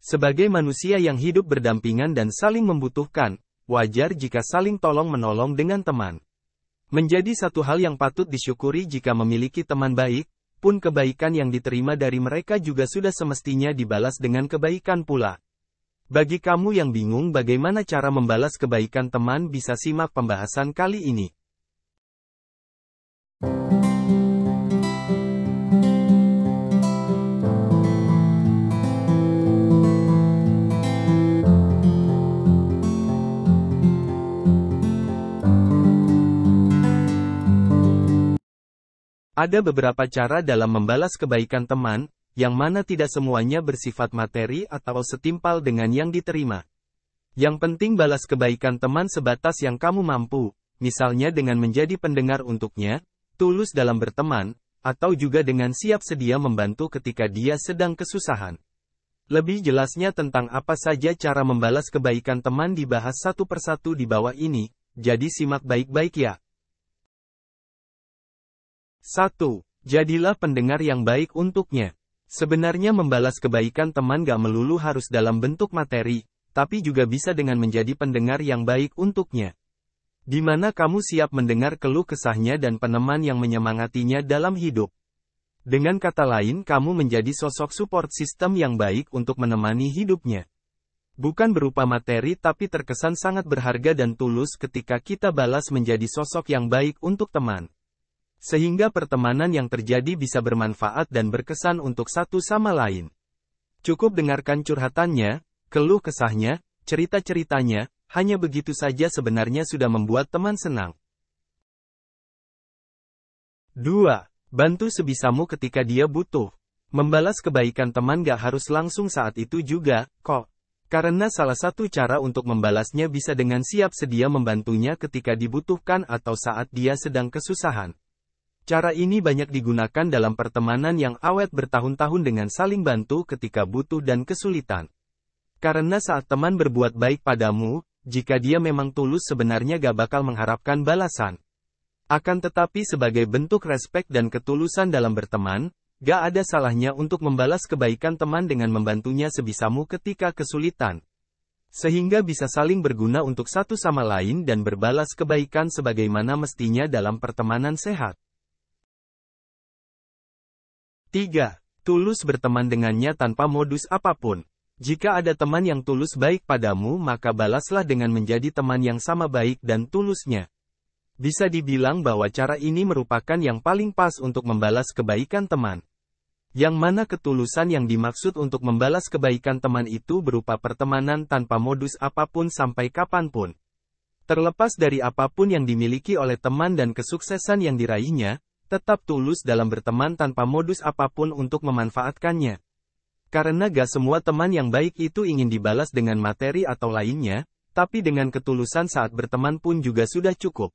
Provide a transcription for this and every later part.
Sebagai manusia yang hidup berdampingan dan saling membutuhkan, wajar jika saling tolong-menolong dengan teman. Menjadi satu hal yang patut disyukuri jika memiliki teman baik, pun kebaikan yang diterima dari mereka juga sudah semestinya dibalas dengan kebaikan pula. Bagi kamu yang bingung bagaimana cara membalas kebaikan teman, bisa simak pembahasan kali ini. Ada beberapa cara dalam membalas kebaikan teman, yang mana tidak semuanya bersifat materi atau setimpal dengan yang diterima. Yang penting balas kebaikan teman sebatas yang kamu mampu, misalnya dengan menjadi pendengar untuknya, tulus dalam berteman, atau juga dengan siap sedia membantu ketika dia sedang kesusahan. Lebih jelasnya tentang apa saja cara membalas kebaikan teman dibahas satu persatu di bawah ini, jadi simak baik-baik ya. 1. Jadilah pendengar yang baik untuknya. Sebenarnya membalas kebaikan teman gak melulu harus dalam bentuk materi, tapi juga bisa dengan menjadi pendengar yang baik untuknya. Di mana kamu siap mendengar keluh kesahnya dan peneman yang menyemangatinya dalam hidup. Dengan kata lain, kamu menjadi sosok support system yang baik untuk menemani hidupnya. Bukan berupa materi tapi terkesan sangat berharga dan tulus ketika kita balas menjadi sosok yang baik untuk teman. Sehingga pertemanan yang terjadi bisa bermanfaat dan berkesan untuk satu sama lain. Cukup dengarkan curhatannya, keluh kesahnya, cerita-ceritanya, hanya begitu saja sebenarnya sudah membuat teman senang. 2. Bantu sebisamu ketika dia butuh. Membalas kebaikan teman gak harus langsung saat itu juga, kok. Karena salah satu cara untuk membalasnya bisa dengan siap sedia membantunya ketika dibutuhkan atau saat dia sedang kesusahan. Cara ini banyak digunakan dalam pertemanan yang awet bertahun-tahun dengan saling bantu ketika butuh dan kesulitan. Karena saat teman berbuat baik padamu, jika dia memang tulus sebenarnya gak bakal mengharapkan balasan. Akan tetapi sebagai bentuk respek dan ketulusan dalam berteman, gak ada salahnya untuk membalas kebaikan teman dengan membantunya sebisamu ketika kesulitan. Sehingga bisa saling berguna untuk satu sama lain dan berbalas kebaikan sebagaimana mestinya dalam pertemanan sehat. 3. Tulus berteman dengannya tanpa modus apapun. Jika ada teman yang tulus baik padamu, maka balaslah dengan menjadi teman yang sama baik dan tulusnya. Bisa dibilang bahwa cara ini merupakan yang paling pas untuk membalas kebaikan teman. Yang mana ketulusan yang dimaksud untuk membalas kebaikan teman itu berupa pertemanan tanpa modus apapun sampai kapanpun. Terlepas dari apapun yang dimiliki oleh teman dan kesuksesan yang diraihnya, tetap tulus dalam berteman tanpa modus apapun untuk memanfaatkannya. Karena gak semua teman yang baik itu ingin dibalas dengan materi atau lainnya, tapi dengan ketulusan saat berteman pun juga sudah cukup.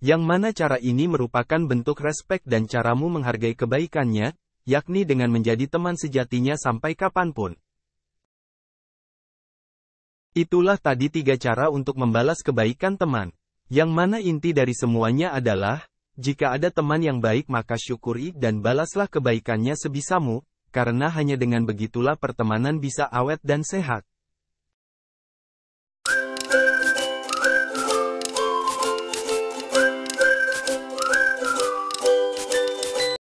Yang mana cara ini merupakan bentuk respek dan caramu menghargai kebaikannya, yakni dengan menjadi teman sejatinya sampai kapanpun. Itulah tadi 3 cara untuk membalas kebaikan teman. Yang mana inti dari semuanya adalah, jika ada teman yang baik maka syukuri dan balaslah kebaikannya sebisamu, karena hanya dengan begitulah pertemanan bisa awet dan sehat.